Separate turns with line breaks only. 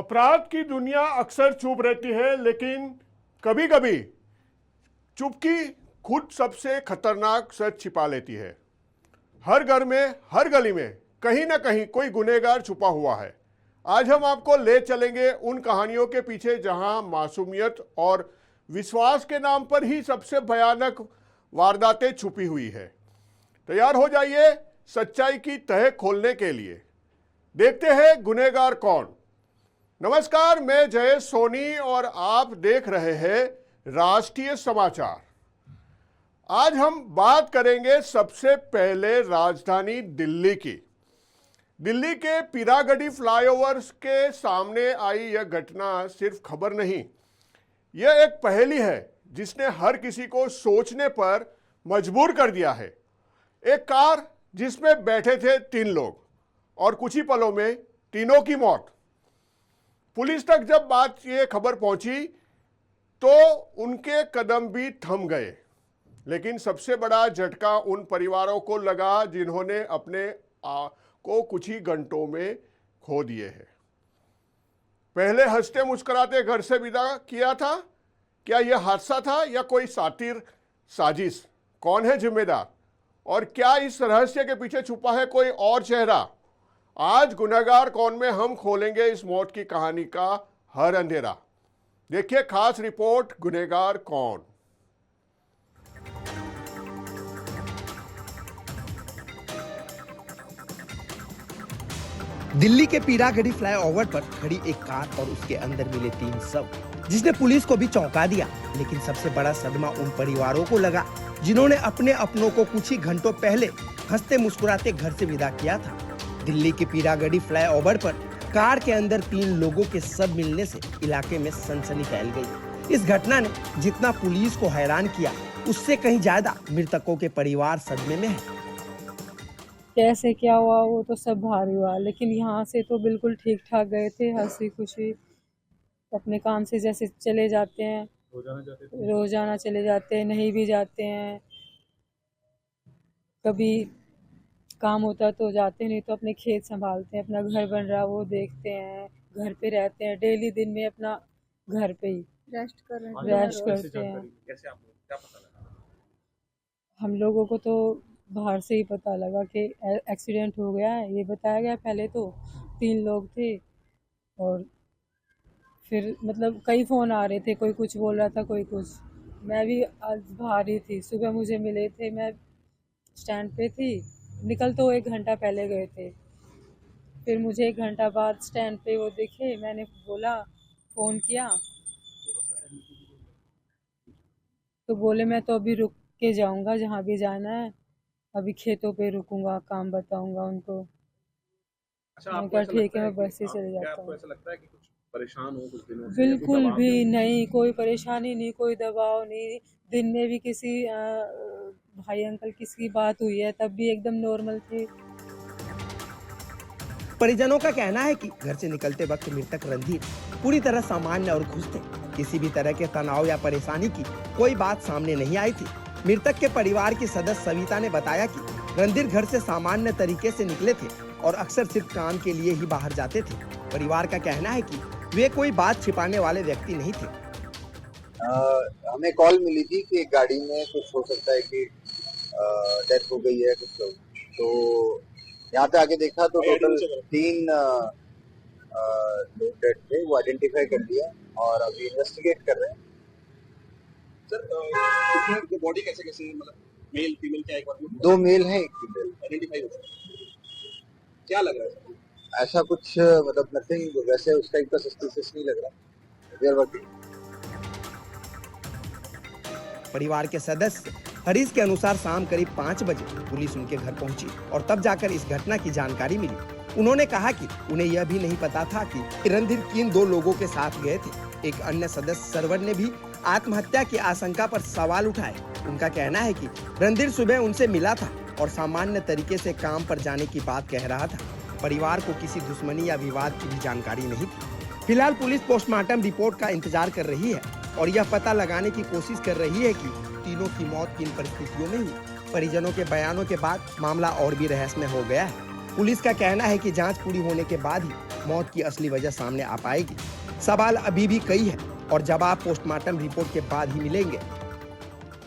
अपराध की दुनिया अक्सर चुप रहती है, लेकिन कभी कभी चुपकी खुद सबसे खतरनाक सच छिपा लेती है। हर घर में, हर गली में कहीं ना कहीं कोई गुनहगार छुपा हुआ है। आज हम आपको ले चलेंगे उन कहानियों के पीछे जहां मासूमियत और विश्वास के नाम पर ही सबसे भयानक वारदातें छुपी हुई है। तैयार हो जाइए सच्चाई की तह खोलने के लिए। देखते हैं गुनहगार कौन। नमस्कार, मैं जयेश सोनी और आप देख रहे हैं राष्ट्रीय समाचार। आज हम बात करेंगे सबसे पहले राजधानी दिल्ली की। दिल्ली के पीरागढ़ी फ्लाईओवर के सामने आई यह घटना सिर्फ खबर नहीं, यह एक पहेली है जिसने हर किसी को सोचने पर मजबूर कर दिया है। एक कार जिसमें बैठे थे 3 लोग और कुछ ही पलों में तीनों की मौत। पुलिस तक जब ये खबर पहुंची तो उनके कदम भी थम गए। लेकिन सबसे बड़ा झटका उन परिवारों को लगा जिन्होंने अपने को कुछ ही घंटों में खो दिए हैं। पहले हंसते मुस्कुराते घर से विदा किया था। क्या यह हादसा था या कोई सातिर साजिश? कौन है जिम्मेदार और क्या इस रहस्य के पीछे छुपा है कोई और चेहरा? आज गुनहगार कौन में हम खोलेंगे इस मौत की कहानी का हर अंधेरा। देखिए खास रिपोर्ट गुनहगार कौन।
दिल्ली के पीरागढ़ी फ्लाईओवर पर खड़ी एक कार और उसके अंदर मिले 3 शव, जिसने पुलिस को भी चौंका दिया। लेकिन सबसे बड़ा सदमा उन परिवारों को लगा जिन्होंने अपने अपनों को कुछ ही घंटों पहले हंसते मुस्कुराते घर से विदा किया था। दिल्ली के पीरागढ़ी फ्लाईओवर पर कार के अंदर 3 लोगों के शव मिलने से इलाके में सनसनी फैल गई। इस घटना ने जितना पुलिस को हैरान किया, उससे कहीं ज्यादा मृतकों के परिवार सदमे में है।
कैसे क्या हुआ वो तो सब भारी हुआ, लेकिन यहाँ से तो बिल्कुल ठीक ठाक गए थे, हंसी खुशी अपने काम से जैसे चले जाते हैं। रोजाना चले जाते हैं, नहीं भी जाते हैं। कभी काम होता तो जाते, नहीं तो अपने खेत संभालते हैं, अपना घर बन रहा वो देखते हैं, घर पे रहते हैं। डेली दिन में अपना घर पे ही रेस्ट करते हैं।
कैसे आपको क्या पता लगा?
हम लोगों को तो बाहर से ही पता लगा कि एक्सीडेंट हो गया है, ये बताया गया। पहले तो 3 लोग थे और फिर मतलब कई फ़ोन आ रहे थे, कोई कुछ बोल रहा था, कोई कुछ। मैं भी आज बाहर ही थी, सुबह मुझे मिले थे, मैं स्टैंड पे थी। निकल तो 1 घंटा पहले गए थे, फिर मुझे 1 घंटा बाद स्टैंड पे वो दिखे। मैंने बोला, फ़ोन किया तो बोले मैं तो अभी रुक के जाऊंगा, जहाँ भी जाना है, अभी खेतों पे रुकूंगा, काम बताऊंगा उनको।
अच्छा,
मैं
आपको
कहा
ऐसा
ठीक
लगता
है,
है
मैं बस से
कि
चले
क्या
जाता
आपको
हूँ।
ऐसा लगता है कि कुछ परेशान हो कुछ दिनों से?
बिल्कुल भी नहीं, कोई परेशानी नहीं, कोई दबाव नहीं। दिन में भी किसी भाई अंकल किसी बात हुई है तब भी एकदम नॉर्मल थे।
परिजनों का कहना है कि घर से निकलते वक्त मृतक रणधीर पूरी तरह सामान्य और खुश थे। किसी भी तरह के तनाव या परेशानी की कोई बात सामने नहीं आई थी। मृतक के परिवार की सदस्य सविता ने बताया कि रणधीर घर से सामान्य तरीके से निकले थे और अक्सर सिर्फ काम के लिए ही बाहर जाते थे। परिवार का कहना है कि वे कोई बात छिपाने वाले व्यक्ति नहीं थे।
हमें कॉल मिली थी कि गाड़ी में कुछ हो सकता है कि डेथ हो गई है कुछ लोग, तो यहाँ पे आके देखा तो टोटल 3 लोग डेथ थे, वो आइडेंटिफाई कर लिया और अभी इन्वेस्टिगेट कर रहे हैं।
सर, बॉडी कैसे मतलब मेल फीमेल क्या एक बार
2 मेल हैं, 1 फीमेल
आइडेंटिफाई हो सकता है? क्या लग रहा है?
ऐसा कुछ मतलब नथिंग वैसे उस टाइप का सस्पिशियस नहीं लग रहा। We are working.
परिवार के सदस्य हरीश के अनुसार शाम करीब 5 बजे पुलिस उनके घर पहुंची और तब जाकर इस घटना की जानकारी मिली। उन्होंने कहा कि उन्हें यह भी नहीं पता था कि रणधीर किन 2 लोगों के साथ गए थे। एक अन्य सदस्य सरवर ने भी आत्महत्या की आशंका पर सवाल उठाए। उनका कहना है कि रणधीर सुबह उनसे मिला था और सामान्य तरीके से काम पर जाने की बात कह रहा था। परिवार को किसी दुश्मनी या विवाद की भी जानकारी नहीं थी। फिलहाल पुलिस पोस्टमार्टम रिपोर्ट का इंतजार कर रही है और यह पता लगाने की कोशिश कर रही है कि तीनों की मौत किन परिस्थितियों में हुई। परिजनों के बयानों के बाद मामला और भी रहस्यमय हो गया है। पुलिस का कहना है कि जांच पूरी होने के बाद ही मौत की असली वजह सामने आ पाएगी। सवाल अभी भी कई है और जवाब पोस्टमार्टम रिपोर्ट के बाद ही मिलेंगे।